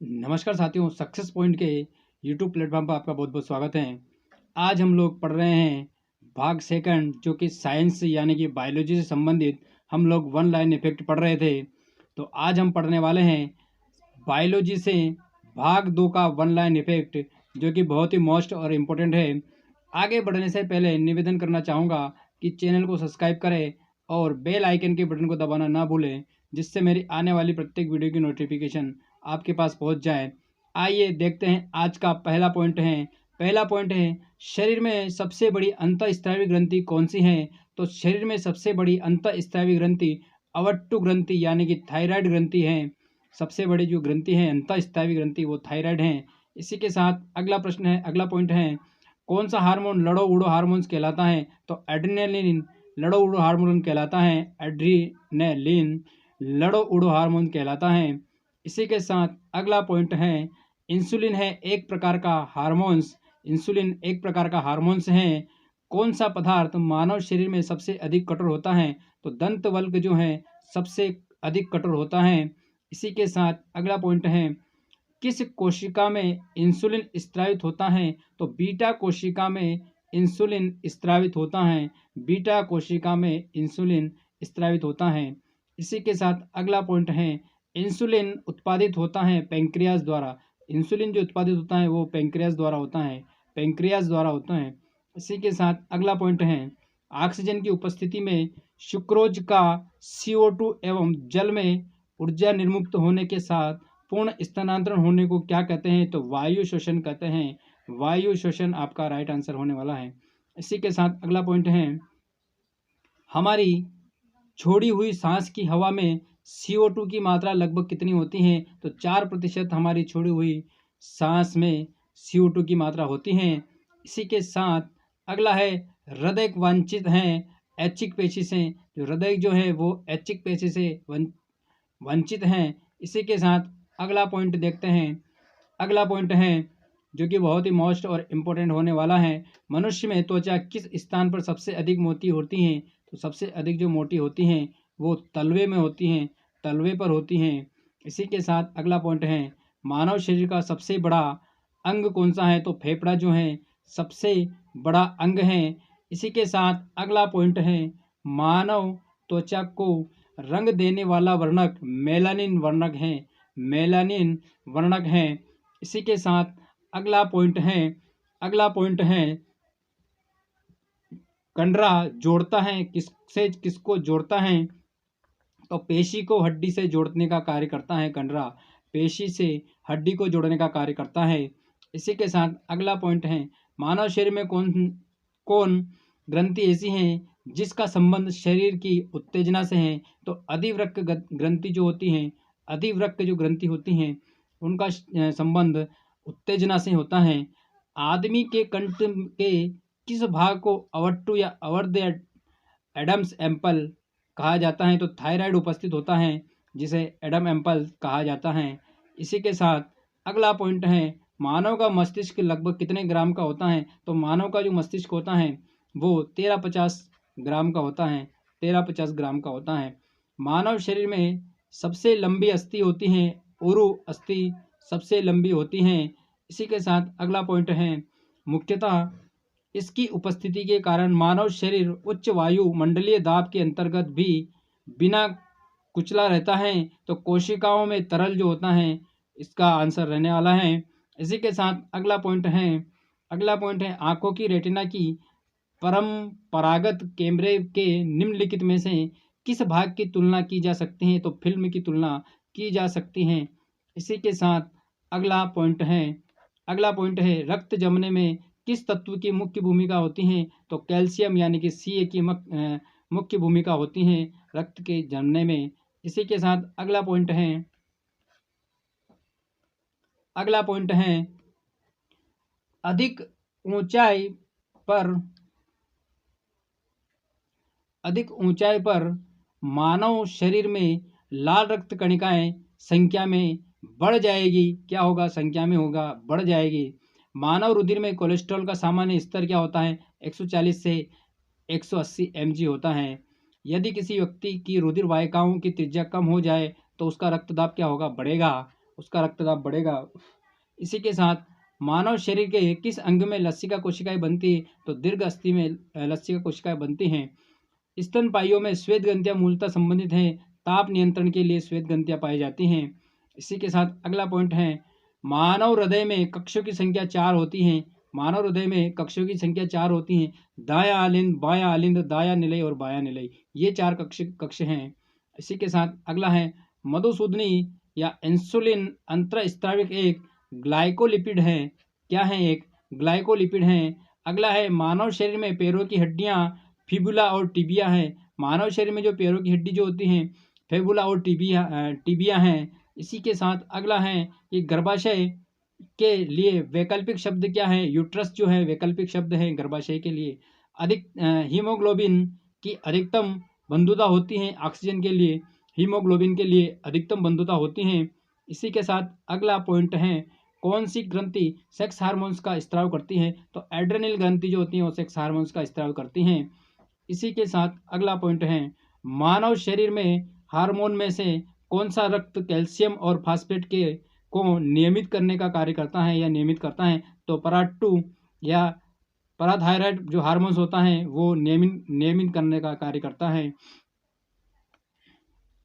नमस्कार साथियों, success point के यूट्यूब प्लेटफॉर्म पर आपका बहुत बहुत स्वागत है। आज हम लोग पढ़ रहे हैं भाग सेकंड, जो कि साइंस यानी कि बायोलॉजी से संबंधित हम लोग वन लाइन इफेक्ट पढ़ रहे थे। तो आज हम पढ़ने वाले हैं बायोलॉजी से भाग 2 का वन लाइन इफेक्ट, जो कि बहुत ही मोस्ट और इम्पोर्टेंट है। आगे बढ़ने से पहले निवेदन करना चाहूँगा कि चैनल को सब्सक्राइब करें और बेल आइकन के बटन को दबाना ना भूलें, जिससे मेरी आने वाली प्रत्येक वीडियो की नोटिफिकेशन आपके पास पहुंच जाए। आइए देखते हैं आज का पहला पॉइंट है शरीर में सबसे बड़ी अंतःस्रावी ग्रंथि कौन सी है। तो शरीर में सबसे बड़ी अंतःस्रावी ग्रंथि अवट्टु ग्रंथि यानी कि थायराइड ग्रंथि है। सबसे बड़ी जो ग्रंथि है अंतःस्रावी ग्रंथि, वो थायराइड है। इसी के साथ अगला पॉइंट है, कौन सा हार्मोन लड़ो उड़ो हार्मोन्स कहलाता है। तो एड्रेनलिन लड़ो उड़ो हार्मोन कहलाता है। एड्रीनेलिन लड़ो उड़ो हार्मोन कहलाता है। इसी के साथ अगला पॉइंट है, इंसुलिन है एक प्रकार का हार्मोन्स है। कौन सा पदार्थ मानव शरीर में सबसे अधिक कठोर होता है। तो दंत वल्क जो है सबसे अधिक कठोर होता है। इसी के साथ अगला पॉइंट है, किस कोशिका में इंसुलिन स्रावित होता है। तो बीटा कोशिका में इंसुलिन स्रावित होता है। बीटा कोशिका में इंसुलिन स्रावित होता है। इसी के साथ अगला पॉइंट है, इंसुलिन उत्पादित होता है पैंक्रियाज द्वारा। इंसुलिन जो उत्पादित होता है वो पैंक्रियाज द्वारा होता है। इसी के साथ अगला पॉइंट है, ऑक्सीजन की उपस्थिति में सुक्रोज का CO2 एवं जल में ऊर्जा निर्मुक्त होने के साथ पूर्ण स्थानांतरण होने को क्या कहते हैं। तो वायु शोषण कहते हैं। वायु शोषण आपका राइट आंसर होने वाला है। इसी के साथ अगला पॉइंट है, हमारी छोड़ी हुई सांस की हवा में CO2 की मात्रा लगभग कितनी होती है। तो 4% हमारी छोड़ी हुई सांस में CO2 की मात्रा होती है। इसी के साथ अगला है, हृदय वंचित है ऐच्छिक पेशी से। जो हृदय जो है वो ऐच्छिक पेशी से वंचित हैं। इसी के साथ अगला पॉइंट देखते हैं। अगला पॉइंट है जो कि बहुत ही मोस्ट और इम्पोर्टेंट होने वाला है, मनुष्य में त्वचा किस स्थान पर सबसे अधिक मोटी होती हैं। तो सबसे अधिक जो मोटी होती हैं वो तलवे में होती हैं, तलवे पर होती हैं। इसी के साथ अगला पॉइंट है, मानव शरीर का सबसे बड़ा अंग कौन सा है। तो फेफड़ा जो है सबसे बड़ा अंग है। इसी के साथ अगला पॉइंट है, मानव त्वचा को रंग देने वाला वर्णक मेलानिन वर्णक है। इसी के साथ अगला पॉइंट है, कंडरा जोड़ता है किससे किसको जोड़ता है। तो पेशी को हड्डी से जोड़ने का कार्य करता है। कंडरा पेशी से हड्डी को जोड़ने का कार्य करता है। इसी के साथ अगला पॉइंट है, मानव शरीर में कौन कौन ग्रंथि ऐसी है जिसका संबंध शरीर की उत्तेजना से है। तो अधिवृक्क ग्रंथि जो होती हैं, अधिवृक्क जो ग्रंथि होती हैं उनका संबंध उत्तेजना से होता है। आदमी के कंठ के किस भाग को अवट्टु या अवर्ध एडम्स एम्पल कहा जाता है। तो थायराइड उपस्थित होता है, जिसे एडम एम्पल कहा जाता है। इसी के साथ अगला पॉइंट है, मानव का मस्तिष्क लगभग कितने ग्राम का होता है। तो मानव का जो मस्तिष्क होता है वो 1350 ग्राम का होता है। 1350 ग्राम का होता है। मानव शरीर में सबसे लंबी अस्थि होती है, उरु अस्थि सबसे लंबी होती हैं। इसी के साथ अगला पॉइंट है, मुख्यतः इसकी उपस्थिति के कारण मानव शरीर उच्च वायु मंडलीय दाब के अंतर्गत भी बिना कुचला रहता है। तो कोशिकाओं में तरल जो होता है इसका आंसर रहने वाला है। इसी के साथ अगला पॉइंट है, आंखों की रेटिना की परंपरागत कैमरे के निम्नलिखित में से किस भाग की तुलना की जा सकती है। तो फिल्म की तुलना की जा सकती है। इसी के साथ अगला पॉइंट है, रक्त जमने में किस तत्व की मुख्य भूमिका होती है। तो कैल्शियम यानी कि Ca की मुख्य भूमिका होती है रक्त के जमने में। इसी के साथ अगला पॉइंट है, अधिक ऊंचाई पर मानव शरीर में लाल रक्त कणिकाएं संख्या में बढ़ जाएगी। क्या होगा, संख्या में होगा बढ़ जाएगी। मानव रुधिर में कोलेस्ट्रॉल का सामान्य स्तर क्या होता है। 140 से 180 mg होता है। यदि किसी व्यक्ति की रुधिर वाहिकाओं की त्रिज्या कम हो जाए तो उसका रक्तदाब क्या होगा, बढ़ेगा। उसका रक्तदाब बढ़ेगा। इसी के साथ मानव शरीर के किस अंग में लसिका कोशिकाएं बनती है? तो दीर्घ अस्थि में लसिका कोशिकाएं बनती हैं। स्तनपाइयों में श्वेत ग्रंथियां मूलतः संबंधित हैं, ताप नियंत्रण के लिए श्वेत ग्रंथियां पाई जाती हैं। इसी के साथ अगला पॉइंट है, मानव हृदय में कक्षों की संख्या 4 होती है। मानव हृदय में कक्षों की संख्या 4 होती हैं। दायां आलिंद, बायां आलिंद, दायां निलय और बायां निलय, ये 4 कक्ष हैं। इसी के साथ अगला है, मधुसूदनी या इंसुलिन अंतःस्राविक एक ग्लाइकोलिपिड है। क्या है? एक ग्लाइकोलिपिड है। अगला है, मानव शरीर में पैरों की हड्डियां फिबुला और टिबिया है। मानव शरीर में जो पैरों की हड्डी जो होती हैं फिबुला और टिबिया हैं। इसी के साथ अगला है कि गर्भाशय के लिए वैकल्पिक शब्द क्या है? यूट्रस जो है वैकल्पिक शब्द है गर्भाशय के लिए। हीमोग्लोबिन की अधिकतम बंधुता होती है ऑक्सीजन के लिए, हीमोग्लोबिन के लिए अधिकतम बंधुता होती हैं। इसी के साथ अगला पॉइंट है, कौन सी ग्रंथि सेक्स हार्मोन्स का स्त्राव करती है? तो एड्रेनल ग्रंथि जो होती है वो सेक्स हार्मोन्स का स्त्राव करती हैं। इसी के साथ अगला पॉइंट है, मानव शरीर में हार्मोन में से कौन सा रक्त कैल्शियम और फास्फेट के को नियमित करने का कार्य करता है या नियमित करता है? तो पराटू या पैराथायराइड जो हार्मोन्स होता है वो नियमित करने का कार्य करता है।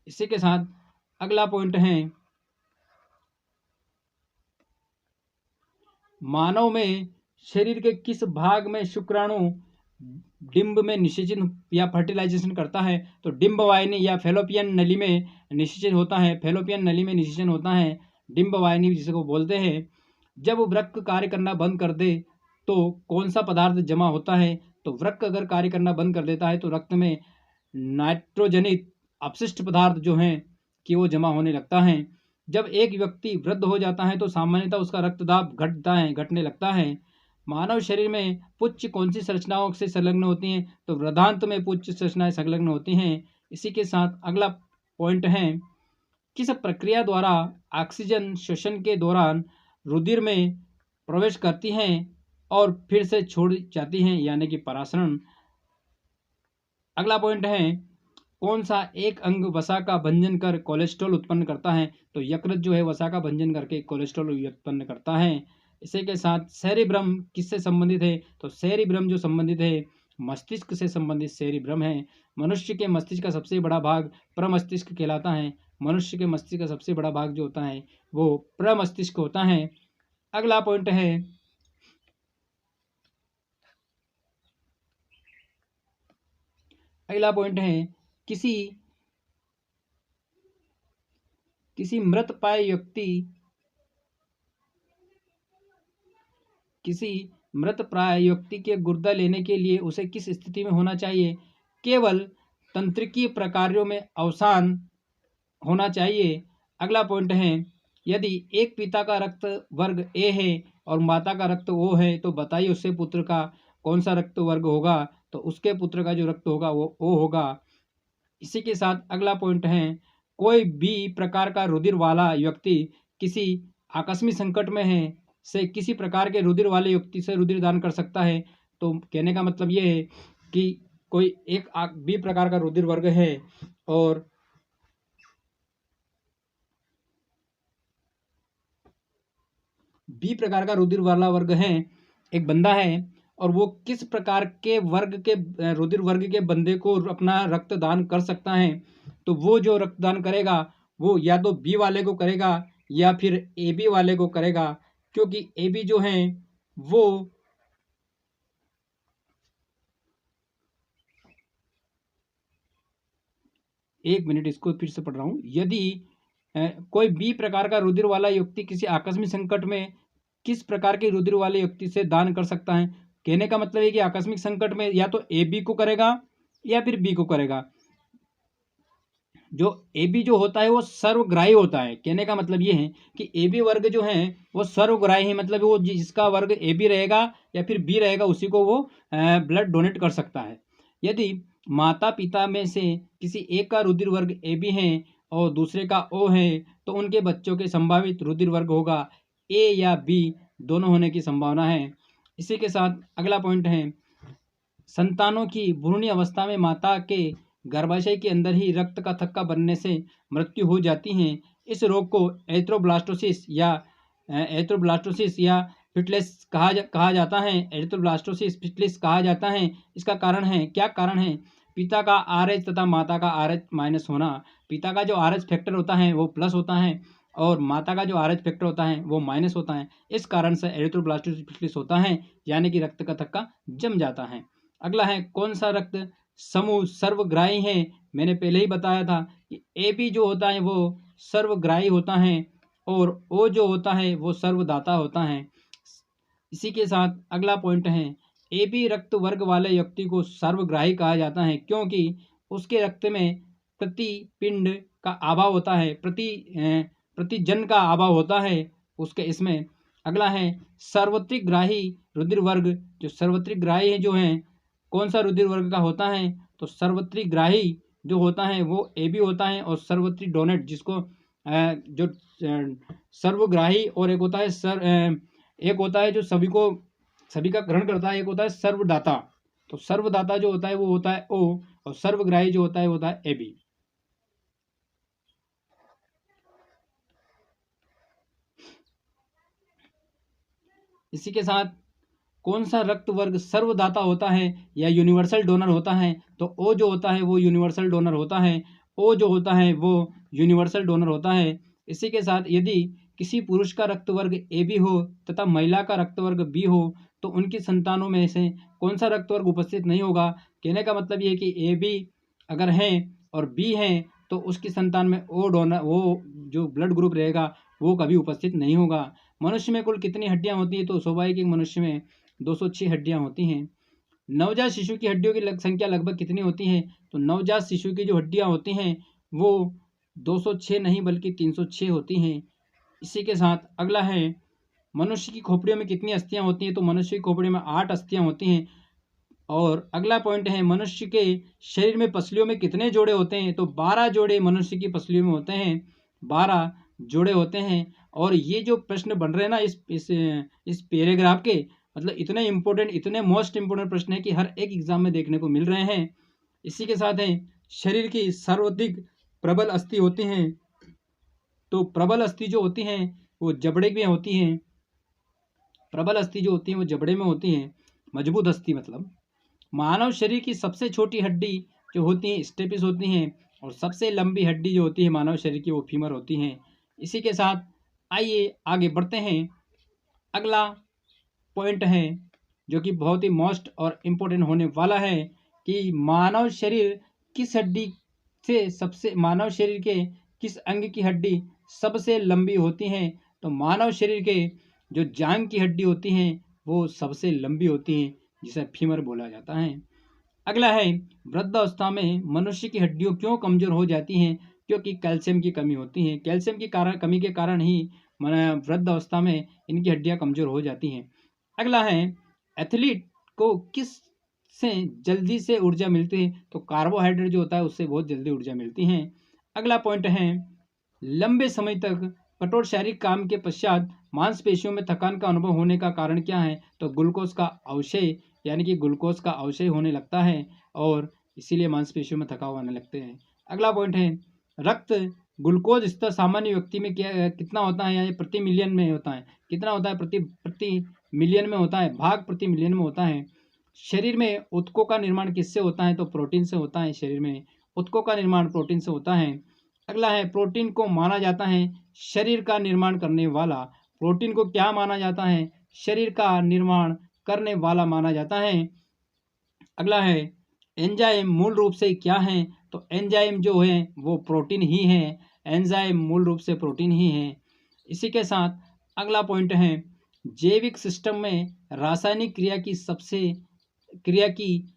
इसी के साथ अगला पॉइंट है, मानव में शरीर के किस भाग में शुक्राणु डिंब में निषेचन या फर्टिलाइजेशन करता है? तो डिंब वाहिनी या फेलोपियन नली में निषेचन होता है। फेलोपियन नली में निषेचन होता है, डिंब वाहिनी जिसको बोलते हैं। जब वृक्क कार्य करना बंद कर दे तो कौन सा पदार्थ जमा होता है? तो वृक्क अगर कार्य करना बंद कर देता है तो रक्त में नाइट्रोजनित अपशिष्ट पदार्थ जो हैं कि वो जमा होने लगता है। जब एक व्यक्ति वृद्ध हो जाता है तो सामान्यतः उसका रक्तदाब घटने लगता है। मानव शरीर में पुच्छ कौन सी संरचनाओं से संलग्न होती हैं? तो वृद्धांत में पुच्छ संरचनाएं संलग्न होती हैं। इसी के साथ अगला पॉइंट है, किस प्रक्रिया द्वारा ऑक्सीजन श्वसन के दौरान रुधिर में प्रवेश करती हैं और फिर से छोड़ जाती हैं, यानी कि परासरण। अगला पॉइंट है, कौन सा एक अंग वसा का भंजन कर कोलेस्ट्रॉल उत्पन्न करता है? तो यकृत जो है वसा का भंजन करके कोलेस्ट्रॉल उत्पन्न करता है। इसी के साथ सेरिब्रम किससे संबंधित है? तो सेरिब्रम जो संबंधित है मस्तिष्क से संबंधित सेरिब्रम है। मनुष्य के मस्तिष्क का सबसे बड़ा भाग प्रमस्तिष्क कहलाता है। मनुष्य के मस्तिष्क का सबसे बड़ा भाग जो होता है वो प्रमस्तिष्क होता है। अगला पॉइंट है, किसी मृतप्राय व्यक्ति के गुर्दा लेने के लिए उसे किस स्थिति में होना चाहिए? केवल तंत्रिकीय प्रकारों में अवसान होना चाहिए। अगला पॉइंट है, यदि एक पिता का रक्त वर्ग ए है और माता का रक्त ओ है तो बताइए उससे पुत्र का कौन सा रक्त वर्ग होगा? तो उसके पुत्र का जो रक्त होगा वो ओ होगा। इसी के साथ अगला पॉइंट है, कोई भी प्रकार का रुधिर वाला व्यक्ति किसी आकस्मिक संकट में है से किसी प्रकार के रुधिर वाले व्यक्ति से रुधिर दान कर सकता है? तो कहने का मतलब ये है कि कोई एक बी प्रकार का रुधिर वर्ग है और बी प्रकार का रुधिर वाला वर्ग है, एक बंदा है और वो किस प्रकार के रुधिर वर्ग के बंदे को अपना रक्तदान कर सकता है? तो वो जो रक्तदान करेगा वो या तो बी वाले को करेगा या फिर ए बी वाले को करेगा, क्योंकि ए बी जो है वो एक मिनट इसको फिर से पढ़ रहा हूँ। यदि कोई बी प्रकार का रुधिर वाला व्यक्ति किसी आकस्मिक संकट में किस प्रकार के रुधिर वाले व्यक्ति से दान कर सकता है? कहने का मतलब है कि आकस्मिक संकट में या तो ए बी को करेगा या फिर बी को करेगा। जो ए बी जो होता है वो सर्वग्राही होता है। कहने का मतलब ये है कि ए बी वर्ग जो है वो सर्वग्राही है, मतलब वो जिसका वर्ग ए बी रहेगा या फिर बी रहेगा उसी को वो ब्लड डोनेट कर सकता है। यदि माता पिता में से किसी एक का रुधिर वर्ग ए बी है और दूसरे का ओ है तो उनके बच्चों के संभावित रुधिर वर्ग होगा ए या बी, दोनों होने की संभावना है। इसी के साथ अगला पॉइंट है, संतानों की भ्रूण अवस्था में माता के गर्भाशय के अंदर ही रक्त का थक्का बनने से मृत्यु हो जाती है। इस रोग को एरिथ्रोब्लास्टोसिस या फिटलेस कहा जाता है। एरिथ्रोब्लास्टोसिस फिटलेस कहा जाता है। इसका कारण है, क्या कारण है? पिता का RH तथा माता का RH माइनस होना। पिता का जो RH फैक्टर होता है वो प्लस होता है और माता का जो RH फैक्टर होता है वो माइनस होता है। इस कारण से एरिथ्रोब्लास्टोसिस फिटलेस होता है, यानी कि रक्त का थक्का जम जाता है। अगला है, कौन सा रक्त समूह सर्वग्राही है? मैंने पहले ही बताया था कि AB जो होता है वो सर्वग्राही होता है और O जो होता है वो सर्वदाता होता है। इसी के साथ अगला पॉइंट है, AB रक्त वर्ग वाले व्यक्ति को सर्वग्राही कहा जाता है क्योंकि उसके रक्त में प्रतिपिंड का अभाव होता है, प्रतिजन का अभाव होता है उसके इसमें। अगला है सार्वत्रिक ग्राही रुधिर वर्ग। जो सार्वत्रिक ग्राही जो है, कौन सा रुधिर वर्ग का होता है? तो सार्वत्रिक ग्राही जो होता है वो AB होता है और सार्वत्रिक डोनेट जिसको जो सर्वग्राही और एक होता है जो सभी का ग्रहण करता है, एक होता है सर्वदाता। तो सर्वदाता जो होता है वो होता है O और सर्वग्राही जो होता है वो होता है AB। इसी के साथ कौन सा रक्त वर्ग सर्वदाता होता है या यूनिवर्सल डोनर होता है? तो O जो होता है वो यूनिवर्सल डोनर होता है। O जो होता है वो यूनिवर्सल डोनर होता है। इसी के साथ यदि किसी पुरुष का रक्त वर्ग AB हो तथा महिला का रक्त वर्ग B हो तो उनकी संतानों में से कौन सा रक्त वर्ग उपस्थित नहीं होगा? कहने का मतलब ये है कि AB अगर है और B है तो उसकी संतान में वो जो ब्लड ग्रुप रहेगा वो कभी उपस्थित नहीं होगा। मनुष्य में कुल कितनी हड्डियां होती हैं? तो स्वाभाविक मनुष्य में 206 हड्डियां होती हैं। नवजात शिशु की हड्डियों की संख्या लगभग कितनी होती है? तो नवजात शिशु की जो हड्डियां होती हैं वो 206 नहीं बल्कि 306 होती हैं। इसी के साथ अगला है, मनुष्य की खोपड़ियों में कितनी अस्थियां होती हैं? तो मनुष्य की खोपड़ियों में 8 अस्थियां होती हैं। और अगला पॉइंट है, मनुष्य के शरीर में पसलियों में कितने जोड़े होते हैं? तो 12 जोड़े मनुष्य की पसलियों में होते हैं, 12 जोड़े होते हैं। और ये जो प्रश्न बन रहे हैं ना इस पैराग्राफ के, मतलब इतने इंपॉर्टेंट, इतने मोस्ट इंपॉर्टेंट प्रश्न है कि हर एक एग्जाम में देखने को मिल रहे हैं। इसी के साथ है, शरीर की सर्वाधिक प्रबल अस्थि होती हैं। तो प्रबल अस्थि जो होती हैं वो जबड़े में होती हैं। प्रबल अस्थि जो होती है वो जबड़े में होती हैं, मजबूत अस्थि मतलब। मानव शरीर की सबसे छोटी हड्डी जो होती है स्टेपिस होती हैं और सबसे लंबी हड्डी जो होती है मानव शरीर की वो फीमर होती हैं। इसी के साथ आइए आगे बढ़ते हैं। अगला पॉइंट है जो कि बहुत ही मोस्ट और इम्पोर्टेंट होने वाला है कि मानव शरीर के किस अंग की हड्डी सबसे लंबी होती है? तो मानव शरीर के जो जांघ की हड्डी होती हैं वो सबसे लंबी होती हैं, जिसे फीमर बोला जाता है। अगला है, वृद्धावस्था में मनुष्य की हड्डियां क्यों कमजोर हो जाती हैं? क्योंकि कैल्शियम की कमी होती है। कैल्शियम की कमी के कारण ही वृद्धावस्था में इनकी हड्डियां कमजोर हो जाती हैं। अगला है, एथलीट को किस से जल्दी से ऊर्जा मिलती है? तो कार्बोहाइड्रेट जो होता है उससे बहुत जल्दी ऊर्जा मिलती है। अगला पॉइंट है, लंबे समय तक कठोर शारीरिक काम के पश्चात मांसपेशियों में थकान का अनुभव होने का कारण क्या है? तो ग्लूकोज का अवक्षय, यानी कि ग्लूकोज का अवक्षय होने लगता है और इसीलिए मांसपेशियों में थकाव आने लगते हैं। अगला पॉइंट है, रक्त ग्लूकोज स्तर सामान्य व्यक्ति में कितना होता है? यानी प्रति मिलियन में होता है। कितना होता है? प्रति मिलियन में होता है, भाग प्रति मिलियन में होता है। शरीर में ऊतकों का निर्माण किससे होता है? तो प्रोटीन से होता है। शरीर में ऊतकों का निर्माण प्रोटीन से होता है। अगला है, प्रोटीन को माना जाता है शरीर का निर्माण करने वाला। प्रोटीन को क्या माना जाता है? शरीर का निर्माण करने वाला माना जाता है। अगला है, एंजाइम मूल रूप से क्या है? तो एंजाइम जो है वो प्रोटीन ही है। एंजाइम मूल रूप से प्रोटीन ही है। इसी के साथ अगला पॉइंट है, जैविक सिस्टम में रासायनिक क्रिया की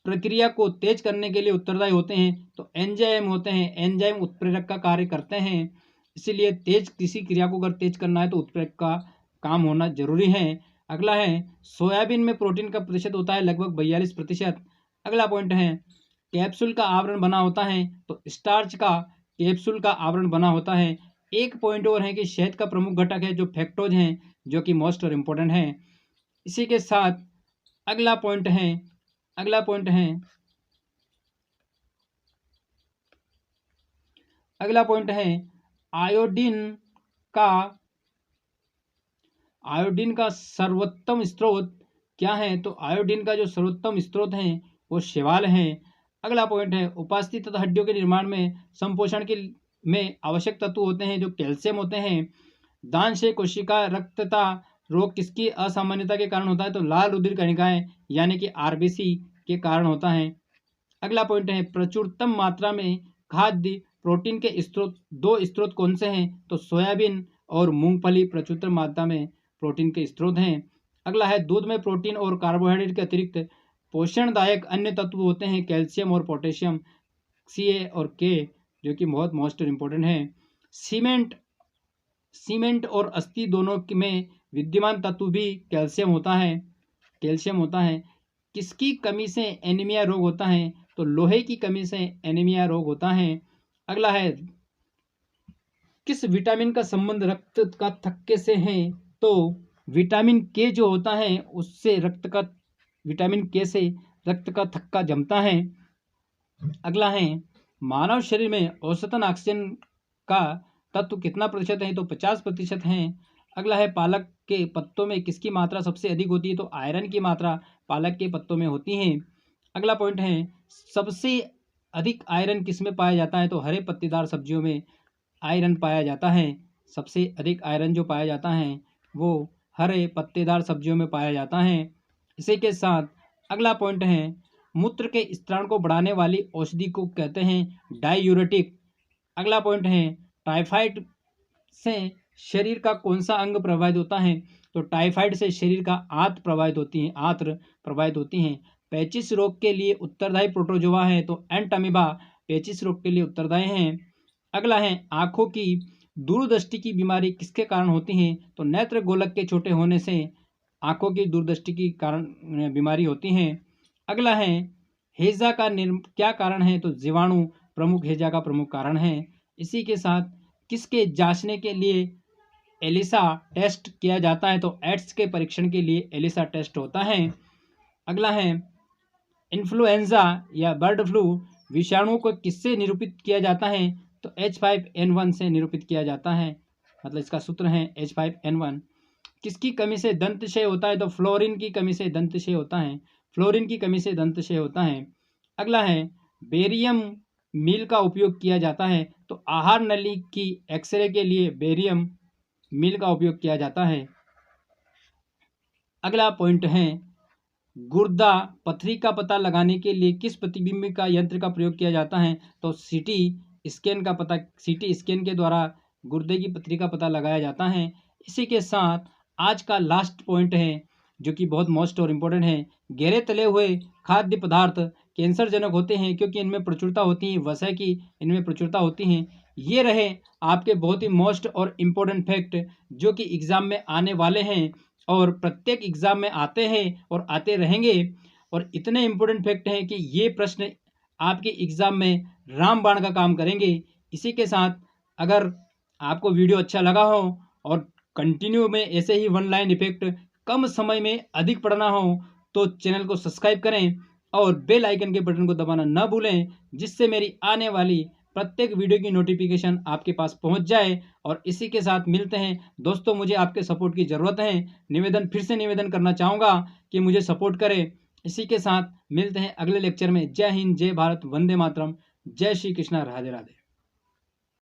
प्रक्रिया को तेज करने के लिए उत्तरदायी होते हैं। तो एंजाइम होते हैं। एंजाइम उत्प्रेरक का कार्य करते हैं। इसीलिए किसी क्रिया को अगर तेज करना है तो उत्प्रेरक का काम होना जरूरी है। अगला है, सोयाबीन में प्रोटीन का प्रतिशत होता है लगभग 42%। अगला पॉइंट है, कैप्सूल का आवरण बना होता है। तो स्टार्च का कैप्सूल का आवरण बना होता है। एक पॉइंट और है कि शहद का प्रमुख घटक है जो फैक्टोज हैं, जो कि मोस्ट और इम्पोर्टेंट है। इसी के साथ अगला पॉइंट है अगला पॉइंट है आयोडीन का सर्वोत्तम स्रोत क्या है? तो आयोडीन का जो सर्वोत्तम स्रोत है वो शैवाल है। अगला पॉइंट है, उपास्थि तथा हड्डियों के निर्माण में संपोषण के में आवश्यक तत्व होते हैं जो कैल्शियम होते हैं। दान से कोशिका रक्तता रोग किसकी असामान्यता के कारण होता है? तो लाल रुधिर कणिकाएं यानी कि आरबीसी के कारण होता है। अगला पॉइंट है, प्रचुरतम मात्रा में खाद्य प्रोटीन के स्रोत, दो स्रोत कौन से हैं? तो सोयाबीन और मूंगफली प्रचुरतम मात्रा में प्रोटीन के स्रोत हैं। अगला है, दूध में प्रोटीन और कार्बोहाइड्रेट के अतिरिक्त पोषणदायक अन्य तत्व होते हैं कैल्शियम और पोटेशियम, सी और के, जो कि बहुत मोस्ट इंपॉर्टेंट है। सीमेंट और अस्थि दोनों में विद्यमान तत्व भी कैल्शियम होता है। किसकी कमी से एनीमिया रोग होता है? तो लोहे की कमी से एनीमिया रोग होता है। अगला है, किस विटामिन का संबंध रक्त का थक्के से है? तो विटामिन के जो होता है उससे विटामिन के से रक्त का थक्का जमता है। अगला है, मानव शरीर में औसतन ऑक्सीजन का तत्व कितना प्रतिशत है? तो 50% है। अगला है, पालक के पत्तों में किसकी मात्रा सबसे अधिक होती है? तो आयरन की मात्रा पालक के पत्तों में होती है। अगला पॉइंट है, सबसे अधिक आयरन किस में पाया जाता है? तो हरे पत्तेदार सब्जियों में आयरन पाया जाता है। सबसे अधिक आयरन जो पाया जाता है वो हरे पत्तेदार सब्जियों में पाया जाता है। इसी के साथ अगला पॉइंट है, मूत्र के स्त्राव को बढ़ाने वाली औषधि को कहते हैं डायूरेटिक। अगला पॉइंट है, टाइफाइड से शरीर का कौन सा अंग प्रभावित होता है? तो टाइफाइड से शरीर का आंत्र प्रभावित होती हैं। पेचिस रोग के लिए उत्तरदायी प्रोटोजोआ है, तो एंटामीबा पेचिस रोग के लिए उत्तरदायी हैं। अगला है, आंखों की दूरदृष्टि की बीमारी किसके कारण होती है? तो नेत्र गोलक के छोटे होने से आंखों की दूरदृष्टि की कारण बीमारी होती है। अगला है, हैजा का क्या कारण है? तो जीवाणु हैजा का प्रमुख कारण है। इसी के साथ किसके जांचने के लिए एलिसा टेस्ट किया जाता है? तो एड्स के परीक्षण के लिए एलिसा टेस्ट होता है। अगला है, इन्फ्लुएंजा या बर्ड फ्लू विषाणु को किससे निरूपित किया जाता है? तो H5N1 से निरूपित किया जाता है, मतलब इसका सूत्र है H5N1। किसकी कमी से दंतक्षय होता है? तो फ्लोरीन की कमी से दंतक्षय होता है। अगला है, बेरियम मील का उपयोग किया जाता है, तो आहार नली की एक्सरे के लिए बेरियम मील का उपयोग किया जाता है। अगला पॉइंट है, गुर्दा पथरी का पता लगाने के लिए किस प्रतिबिंब का यंत्र का प्रयोग किया जाता है? तो सीटी स्कैन के द्वारा गुर्दे की पथरी का पता लगाया जाता है। इसी के साथ आज का लास्ट पॉइंट है जो कि बहुत मोस्ट और इम्पोर्टेंट है, गहरे तले हुए खाद्य पदार्थ कैंसरजनक होते हैं क्योंकि इनमें प्रचुरता होती है वसा की, इनमें प्रचुरता होती हैं। ये रहे आपके बहुत ही मोस्ट और इम्पोर्टेंट फैक्ट जो कि एग्ज़ाम में आने वाले हैं और प्रत्येक एग्ज़ाम में आते हैं और आते रहेंगे। और इतने इम्पोर्टेंट फैक्ट हैं कि ये प्रश्न आपके एग्ज़ाम में रामबाण का काम करेंगे। इसी के साथ अगर आपको वीडियो अच्छा लगा हो और कंटिन्यू में ऐसे ही वन लाइन इफेक्ट कम समय में अधिक पढ़ना हो तो चैनल को सब्सक्राइब करें और बेल आइकन के बटन को दबाना न भूलें, जिससे मेरी आने वाली प्रत्येक वीडियो की नोटिफिकेशन आपके पास पहुंच जाए। और इसी के साथ मिलते हैं दोस्तों, मुझे आपके सपोर्ट की ज़रूरत है। फिर से निवेदन करना चाहूँगा कि मुझे सपोर्ट करें। इसी के साथ मिलते हैं अगले लेक्चर में। जय हिंद, जय भारत, वंदे मातरम, जय श्री कृष्णा, राधे राधे।